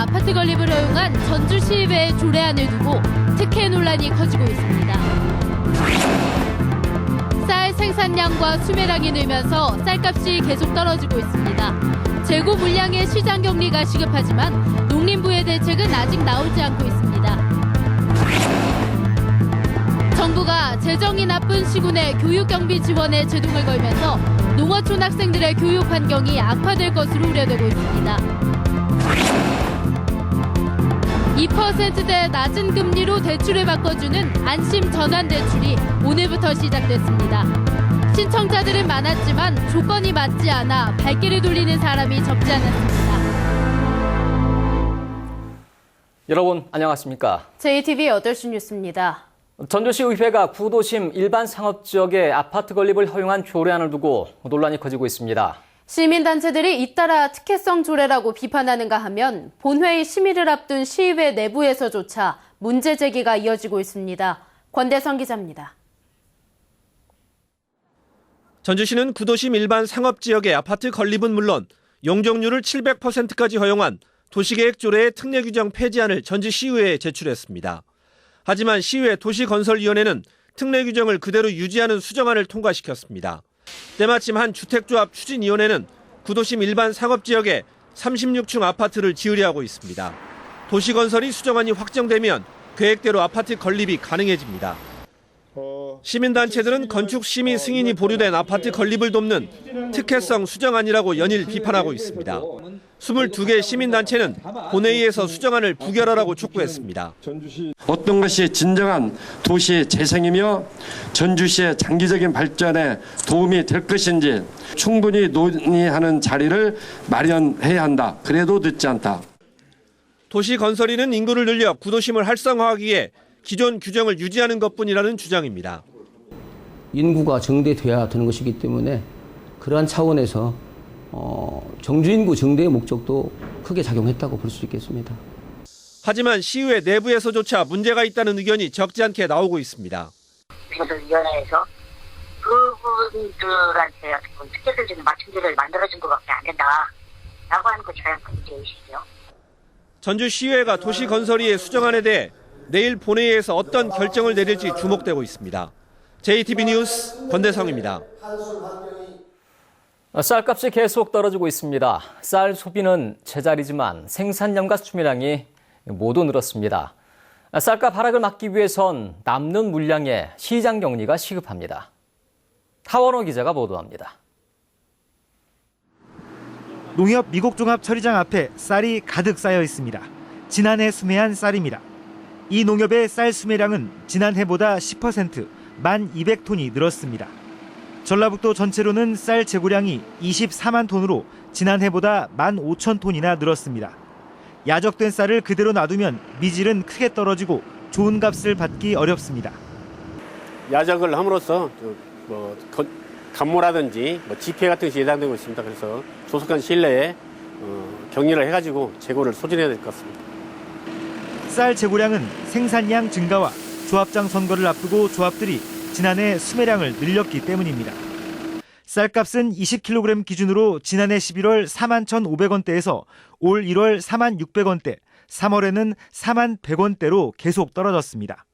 아파트 건립을 허용한 전주시의회의 조례안을 두고 특혜 논란이 커지고 있습니다. 쌀 생산량과 수매량이 늘면서 쌀값이 계속 떨어지고 있습니다. 재고 물량의 시장 격리가 시급하지만 농림부의 대책은 아직 나오지 않고 있습니다. 정부가 재정이 나쁜 시군의 교육경비 지원에 제동을 걸면서 농어촌 학생들의 교육 환경이 악화될 것으로 우려되고 있습니다. 2%대 낮은 금리로 대출을 바꿔주는 안심 전환 대출이 오늘부터 시작됐습니다. 신청자들은 많았지만 조건이 맞지 않아 발길을 돌리는 사람이 적지 않았습니다. 여러분 안녕하십니까? JTBC 8시 뉴스입니다. 전주시의회가 구도심 일반 상업지역에 아파트 건립을 허용한 조례안을 두고 논란이 커지고 있습니다. 시민단체들이 잇따라 특혜성 조례라고 비판하는가 하면 본회의 심의를 앞둔 시의회 내부에서조차 문제 제기가 이어지고 있습니다. 권대성 기자입니다. 전주시는 구도심 일반 상업지역의 아파트 건립은 물론 용적률을 700%까지 허용한 도시계획 조례의 특례 규정 폐지안을 전주시의회에 제출했습니다. 하지만 시의회 도시건설위원회는 특례 규정을 그대로 유지하는 수정안을 통과시켰습니다. 때마침 한 주택조합 추진위원회는 구도심 일반 상업지역에 36층 아파트를 지으려 하고 있습니다. 도시건설이 수정안이 확정되면 계획대로 아파트 건립이 가능해집니다. 시민단체들은 건축 심의 승인이 보류된 아파트 건립을 돕는 특혜성 수정안이라고 연일 비판하고 있습니다. 22개 시민단체는 본회의에서 수정안을 부결하라고 촉구했습니다. 어떤 것이 진정한 도시 재생이며 전주시의 장기적인 발전에 도움이 될 것인지 충분히 논의하는 자리를 마련해야 한다. 그래도 늦지 않다. 도시건설위는 인구를 늘려 구도심을 활성화하기 위해 기존 규정을 유지하는 것뿐이라는 주장입니다. 인구가 증대돼야 되는 것이기 때문에 그러한 차원에서 정주인구 증대의 목적도 크게 작용했다고 볼 수 있겠습니다. 하지만 시의회 내부에서조차 문제가 있다는 의견이 적지 않게 나오고 있습니다. 위원회에서 그분들한테 특혜를 주는 맞춤제를 만들어준 것밖에 안 된다라고 하는 것이 가장 큰 문제이시죠. 전주시의회가 도시건설위의 수정안에 대해 내일 본회의에서 어떤 결정을 내릴지 주목되고 있습니다. JTBC 뉴스 권대성입니다. 쌀값이 계속 떨어지고 있습니다. 쌀 소비는 제자리지만 생산량과 수매량이 모두 늘었습니다. 쌀값 하락을 막기 위해선 남는 물량의 시장 격리가 시급합니다. 타원호 기자가 보도합니다. 농협 미곡종합 처리장 앞에 쌀이 가득 쌓여 있습니다. 지난해 수매한 쌀입니다. 이 농협의 쌀 수매량은 지난해보다 10%, 1,200톤이 늘었습니다. 전라북도 전체로는 쌀 재고량이 24만 톤으로 지난해보다 15,000톤이나 늘었습니다. 야적된 쌀을 그대로 놔두면 미질은 크게 떨어지고 좋은 값을 받기 어렵습니다. 야적을 함으로써 간모라든지 지폐 같은 것이 예상되고 있습니다. 그래서 조속한 시일 내에 격리를 해가지고 재고를 소진해야 될 것 같습니다. 쌀 재고량은 생산량 증가와 조합장 선거를 앞두고 조합들이 지난해 수매량을 늘렸기 때문입니다. 쌀값은 20kg 기준으로 지난해 11월 41,500원대에서 올 1월 41,600원대, 3월에는 41,100원대로 계속 떨어졌습니다.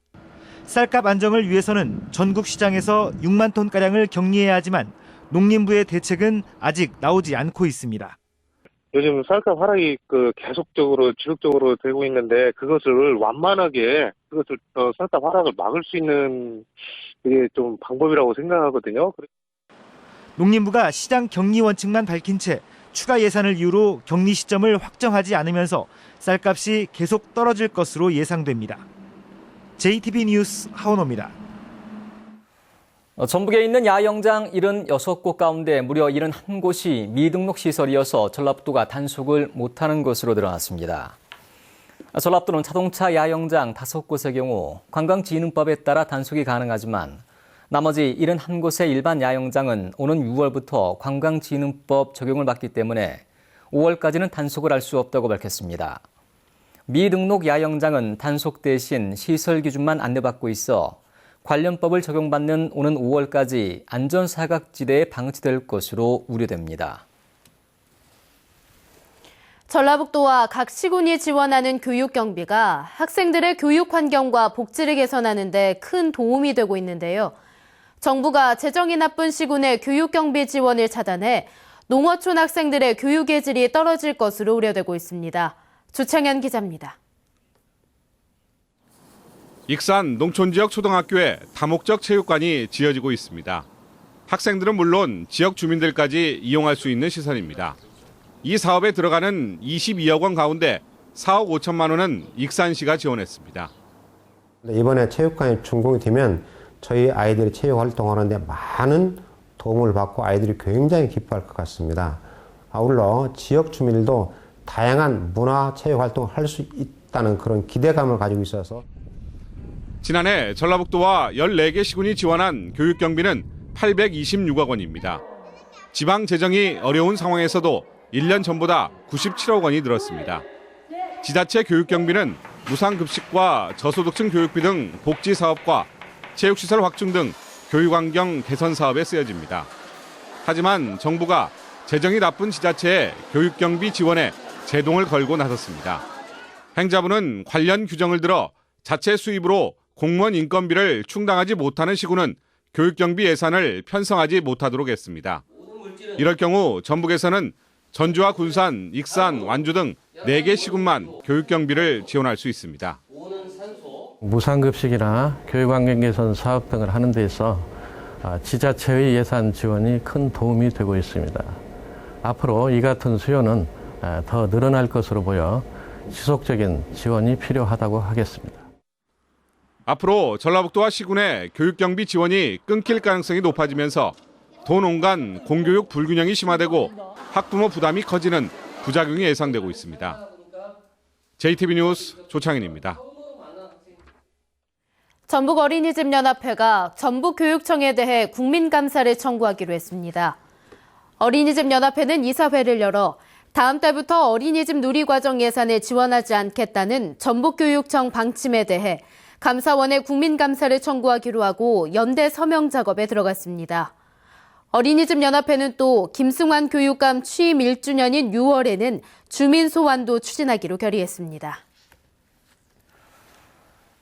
쌀값 안정을 위해서는 전국 시장에서 6만 톤가량을 격리해야 하지만 농림부의 대책은 아직 나오지 않고 있습니다. 요즘 쌀값 하락이 계속적으로 지속적으로 되고 있는데 그것을 완만하게 쌀값 하락을 막을 수 있는 그게 좀 방법이라고 생각하거든요. 농림부가 시장 격리 원칙만 밝힌 채 추가 예산을 이유로 격리 시점을 확정하지 않으면서 쌀값이 계속 떨어질 것으로 예상됩니다. JTBC 뉴스 하원호입니다. 전북에 있는 야영장 76곳 가운데 무려 71곳이 미등록 시설이어서 전라북도가 단속을 못하는 것으로 드러났습니다. 전라북도는 자동차 야영장 5곳의 경우 관광진흥법에 따라 단속이 가능하지만 나머지 71곳의 일반 야영장은 오는 6월부터 관광진흥법 적용을 받기 때문에 5월까지는 단속을 할 수 없다고 밝혔습니다. 미등록 야영장은 단속 대신 시설 기준만 안내받고 있어 관련법을 적용받는 오는 5월까지 안전사각지대에 방치될 것으로 우려됩니다. 전라북도와 각 시군이 지원하는 교육 경비가 학생들의 교육 환경과 복지를 개선하는 데 큰 도움이 되고 있는데요. 정부가 재정이 나쁜 시군의 교육 경비 지원을 차단해 농어촌 학생들의 교육의 질이 떨어질 것으로 우려되고 있습니다. 주창현 기자입니다. 익산 농촌지역 초등학교에 다목적 체육관이 지어지고 있습니다. 학생들은 물론 지역 주민들까지 이용할 수 있는 시설입니다. 이 사업에 들어가는 22억 원 가운데 4억 5천만 원은 익산시가 지원했습니다. 이번에 체육관이 준공이 되면 저희 아이들이 체육 활동하는데 많은 도움을 받고 아이들이 굉장히 기뻐할 것 같습니다. 아울러 지역 주민들도 다양한 문화 체육 활동을 할 수 있다는 그런 기대감을 가지고 있어서 지난해 전라북도와 14개 시군이 지원한 교육 경비는 826억 원입니다. 지방 재정이 어려운 상황에서도 1년 전보다 97억 원이 늘었습니다. 지자체 교육 경비는 무상급식과 저소득층 교육비 등 복지 사업과 체육시설 확충 등 교육 환경 개선 사업에 쓰여집니다. 하지만 정부가 재정이 나쁜 지자체의 교육 경비 지원에 제동을 걸고 나섰습니다. 행자부는 관련 규정을 들어 자체 수입으로 공무원 인건비를 충당하지 못하는 시군은 교육 경비 예산을 편성하지 못하도록 했습니다. 이럴 경우 전북에서는 전주와 군산, 익산, 완주 등 4개 시군만 교육 경비를 지원할 수 있습니다. 무상급식이나 교육환경 개선 사업 등을 하는 데 있어 지자체의 예산 지원이 큰 도움이 되고 있습니다. 앞으로 이 같은 수요는 더 늘어날 것으로 보여 지속적인 지원이 필요하다고 하겠습니다. 앞으로 전라북도와 시군의 교육 경비 지원이 끊길 가능성이 높아지면서 도농 간 공교육 불균형이 심화되고 학부모 부담이 커지는 부작용이 예상되고 있습니다. JTB 뉴스 조창인입니다. 전북어린이집연합회가 전북교육청에 대해 국민감사를 청구하기로 했습니다. 어린이집연합회는 이사회를 열어 다음 달부터 어린이집 누리과정 예산을 지원하지 않겠다는 전북교육청 방침에 대해 감사원에 국민감사를 청구하기로 하고 연대 서명 작업에 들어갔습니다. 어린이집연합회는 또 김승환 교육감 취임 1주년인 6월에는 주민 소환도 추진하기로 결의했습니다.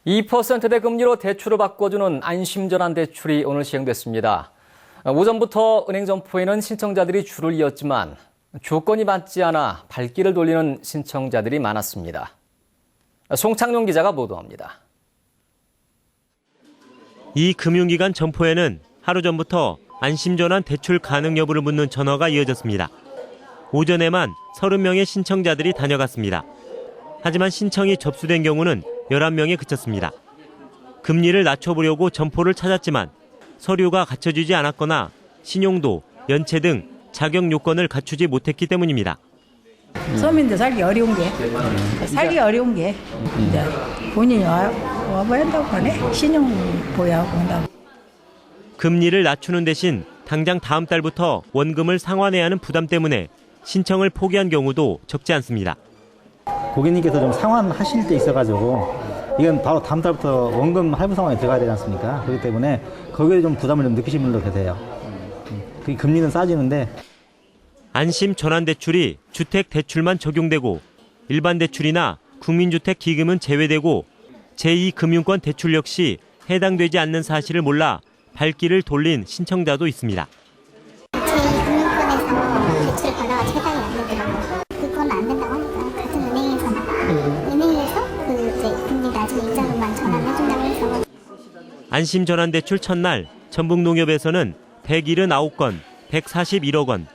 2%대 금리로 대출을 바꿔주는 안심전환대출이 오늘 시행됐습니다. 오전부터 은행 점포에는 신청자들이 줄을 이었지만 조건이 맞지 않아 발길을 돌리는 신청자들이 많았습니다. 송창용 기자가 보도합니다. 이 금융기관 점포에는 하루 전부터 안심전환 대출 가능 여부를 묻는 전화가 이어졌습니다. 오전에만 30명의 신청자들이 다녀갔습니다. 하지만 신청이 접수된 경우는 11명에 그쳤습니다. 금리를 낮춰보려고 점포를 찾았지만 서류가 갖춰지지 않았거나 신용도, 연체 등 자격 요건을 갖추지 못했기 때문입니다. 서민들 살기 어려운 게 이제 본인이 와봐야 한다고 하네. 신용 보유하고 한다고. 금리를 낮추는 대신 당장 다음 달부터 원금을 상환해야 하는 부담 때문에 신청을 포기한 경우도 적지 않습니다. 고객님께서 좀 상환하실 때 있어가지고 이건 바로 다음 달부터 원금 할부 상황에 들어가야 되지 않습니까? 그렇기 때문에 거기에 좀 부담을 좀 느끼시는 분도 계세요. 그 금리는 싸지는데. 안심 전환대출이 주택 대출만 적용되고 일반 대출이나 국민주택 기금은 제외되고 제2금융권 대출 역시 해당되지 않는 사실을 몰라 발길을 돌린 신청자도 있습니다. 제2금융권에서 대출을 받아가지고 해당이 안 되더라고요. 그건 안 된다고 하니까 같은 은행에서 그 금리 낮은 일자금만 전환해준다고 해서. 안심 전환대출 첫날 전북농협에서는 179건, 141억 원,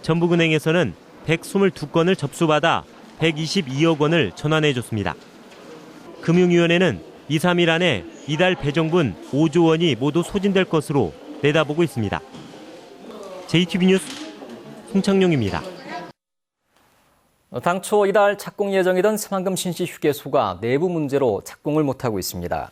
전북은행에서는 122건을 접수받아 122억 원을 전환해줬습니다. 금융위원회는 2, 3일 안에 이달 배정분 5조 원이 모두 소진될 것으로 내다보고 있습니다. JTB 뉴스 송창용입니다. 당초 이달 착공 예정이던 새만금 신시휴게소가 내부 문제로 착공을 못하고 있습니다.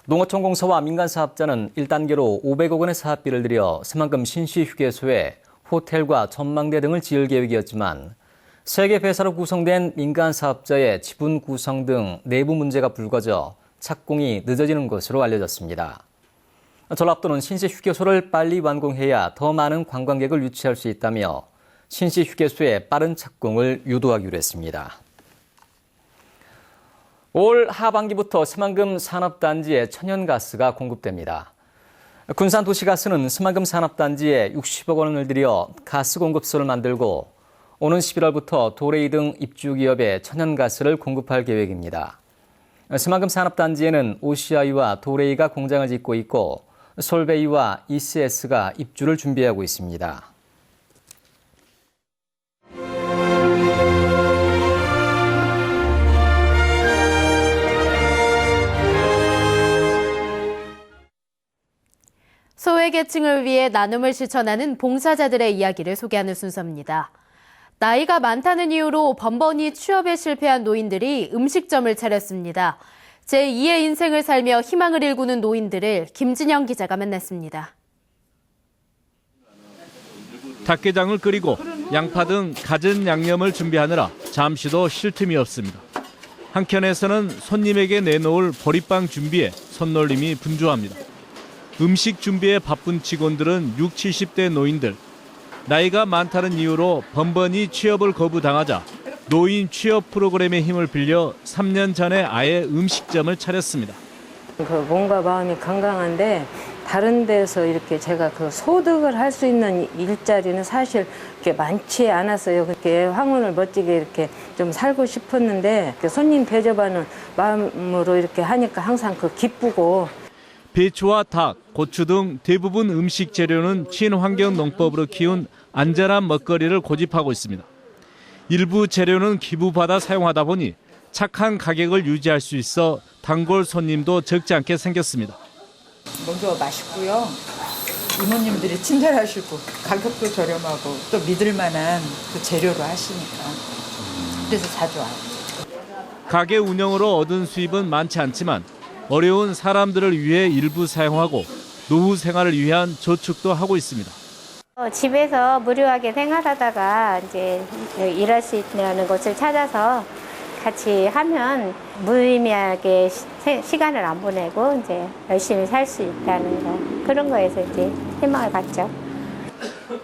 농어촌공사와 민간사업자는 1단계로 500억 원의 사업비를 들여 새만금 신시휴게소에 호텔과 전망대 등을 지을 계획이었지만 3개 회사로 구성된 민간사업자의 지분 구성 등 내부 문제가 불거져 착공이 늦어지는 것으로 알려졌습니다. 전라북도는 신시휴게소를 빨리 완공해야 더 많은 관광객을 유치할 수 있다며 신시 휴게소의 빠른 착공을 유도하기로 했습니다. 올 하반기부터 새만금 산업단지에 천연가스가 공급됩니다. 군산도시가스는 새만금 산업단지에 60억 원을 들여 가스 공급소를 만들고 오는 11월부터 도레이 등 입주기업에 천연가스를 공급할 계획입니다. 새만금 산업단지에는 OCI와 도레이가 공장을 짓고 있고 솔베이와 ECS가 입주를 준비하고 있습니다. 소외계층을 위해 나눔을 실천하는 봉사자들의 이야기를 소개하는 순서입니다. 나이가 많다는 이유로 번번이 취업에 실패한 노인들이 음식점을 차렸습니다. 제2의 인생을 살며 희망을 일구는 노인들을 김진영 기자가 만났습니다. 닭게장을 끓이고 양파 등 갖은 양념을 준비하느라 잠시도 쉴 틈이 없습니다. 한켠에서는 손님에게 내놓을 보리빵 준비에 손놀림이 분주합니다. 음식 준비에 바쁜 직원들은 60, 70대 노인들. 나이가 많다는 이유로 번번이 취업을 거부당하자 노인 취업 프로그램의 힘을 빌려 3년 전에 아예 음식점을 차렸습니다. 몸과 마음이 건강한데 다른 데서 이렇게 제가 소득을 할 수 있는 일자리는 사실 그렇게 많지 않았어요. 그렇게 황혼을 멋지게 이렇게 좀 살고 싶었는데 손님 대접하는 마음으로 이렇게 하니까 항상 기쁘고. 배추와 닭, 고추 등 대부분 음식 재료는 친환경 농법으로 키운 안전한 먹거리를 고집하고 있습니다. 일부 재료는 기부받아 사용하다 보니 착한 가격을 유지할 수 있어 단골 손님도 적지 않게 생겼습니다. 먼저 맛있고요. 이모님들이 친절하시고 가격도 저렴하고 또 믿을 만한 재료로 하시니까 그래서 자주 와요. 가게 운영으로 얻은 수입은 많지 않지만 어려운 사람들을 위해 일부 사용하고 노후 생활을 위한 저축도 하고 있습니다. 집에서 무료하게 생활하다가 이제 일할 수 있는 곳을 찾아서 같이 하면 무의미하게 시간을 안 보내고 이제 열심히 살 수 있다는 거, 그런 거에서 이제 희망을 갖죠.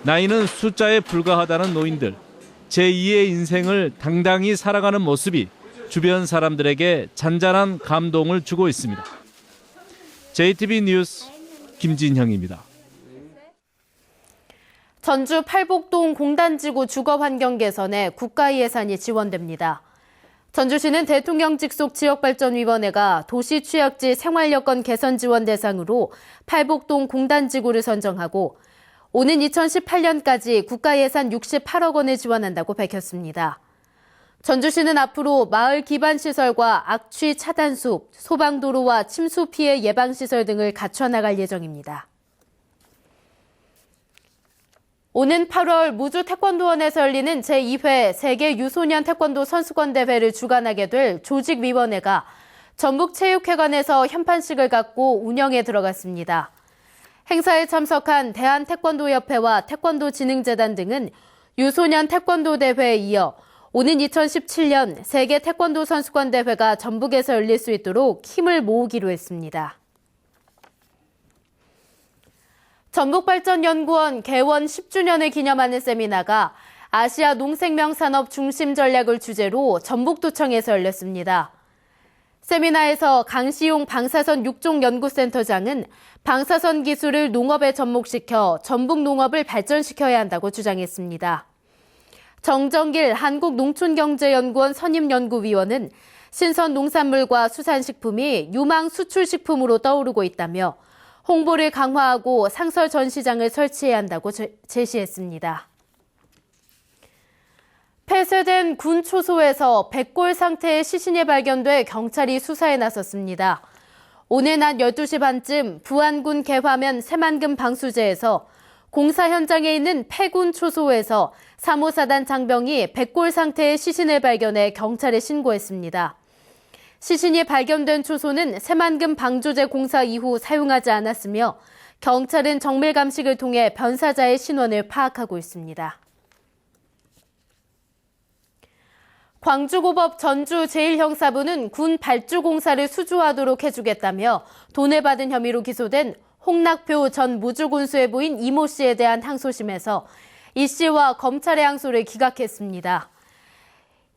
나이는 숫자에 불과하다는 노인들. 제2의 인생을 당당히 살아가는 모습이 주변 사람들에게 잔잔한 감동을 주고 있습니다. JTB 뉴스 김진형입니다. 전주 팔복동 공단지구 주거환경 개선에 국가 예산이 지원됩니다. 전주시는 대통령 직속 지역발전위원회가 도시 취약지 생활여건 개선 지원 대상으로 팔복동 공단지구를 선정하고 오는 2018년까지 국가 예산 68억 원을 지원한다고 밝혔습니다. 전주시는 앞으로 마을 기반 시설과 악취 차단숲, 소방도로와 침수 피해 예방시설 등을 갖춰나갈 예정입니다. 오는 8월 무주 태권도원에서 열리는 제2회 세계 유소년 태권도 선수권 대회를 주관하게 될 조직위원회가 전북체육회관에서 현판식을 갖고 운영에 들어갔습니다. 행사에 참석한 대한태권도협회와 태권도진흥재단 등은 유소년 태권도 대회에 이어 오는 2017년 세계 태권도 선수권 대회가 전북에서 열릴 수 있도록 힘을 모으기로 했습니다. 전북발전연구원 개원 10주년을 기념하는 세미나가 아시아 농생명산업 중심 전략을 주제로 전북도청에서 열렸습니다. 세미나에서 강시용 방사선 육종연구센터장은 방사선 기술을 농업에 접목시켜 전북 농업을 발전시켜야 한다고 주장했습니다. 정정길 한국농촌경제연구원 선임연구위원은 신선 농산물과 수산식품이 유망 수출식품으로 떠오르고 있다며 홍보를 강화하고 상설 전시장을 설치해야 한다고 제시했습니다. 폐쇄된 군 초소에서 백골 상태의 시신이 발견돼 경찰이 수사에 나섰습니다. 오늘 낮 12시 반쯤 부안군 개화면 새만금 방수제에서 공사 현장에 있는 폐군 초소에서 3호사단 장병이 백골 상태의 시신을 발견해 경찰에 신고했습니다. 시신이 발견된 초소는 새만금 방조제 공사 이후 사용하지 않았으며 경찰은 정밀 감식을 통해 변사자의 신원을 파악하고 있습니다. 광주고법 전주제일형사부는 군 발주공사를 수주하도록 해주겠다며 돈을 받은 혐의로 기소된 홍낙표 전 무주군수의 부인 이모 씨에 대한 항소심에서 이 씨와 검찰의 항소를 기각했습니다.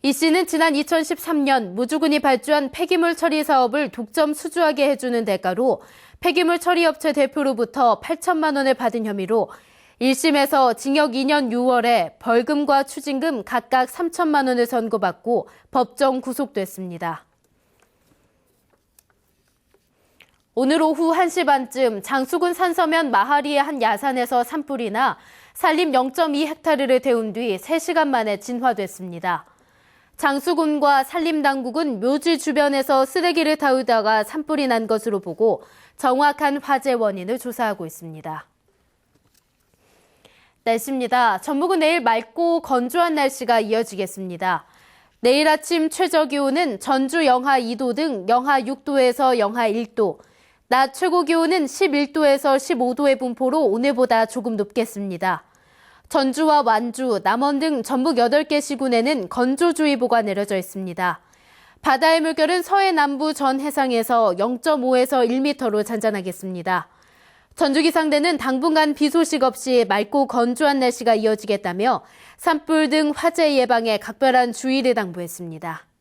이 씨는 지난 2013년 무주군이 발주한 폐기물 처리 사업을 독점 수주하게 해주는 대가로 폐기물 처리업체 대표로부터 8천만 원을 받은 혐의로 1심에서 징역 2년 6월에 벌금과 추징금 각각 3천만 원을 선고받고 법정 구속됐습니다. 오늘 오후 1시 반쯤 장수군 산서면 마하리의 한 야산에서 산불이 나 산림 0.2헥타르를 태운 뒤 3시간 만에 진화됐습니다. 장수군과 산림당국은 묘지 주변에서 쓰레기를 태우다가 산불이 난 것으로 보고 정확한 화재 원인을 조사하고 있습니다. 날씨입니다. 전북은 내일 맑고 건조한 날씨가 이어지겠습니다. 내일 아침 최저기온은 전주 영하 2도 등 영하 6도에서 영하 1도, 낮 최고기온은 11도에서 15도의 분포로 오늘보다 조금 높겠습니다. 전주와 완주, 남원 등 전북 8개 시군에는 건조주의보가 내려져 있습니다. 바다의 물결은 서해 남부 전 해상에서 0.5에서 1m로 잔잔하겠습니다. 전주기상대는 당분간 비 소식 없이 맑고 건조한 날씨가 이어지겠다며 산불 등 화재 예방에 각별한 주의를 당부했습니다.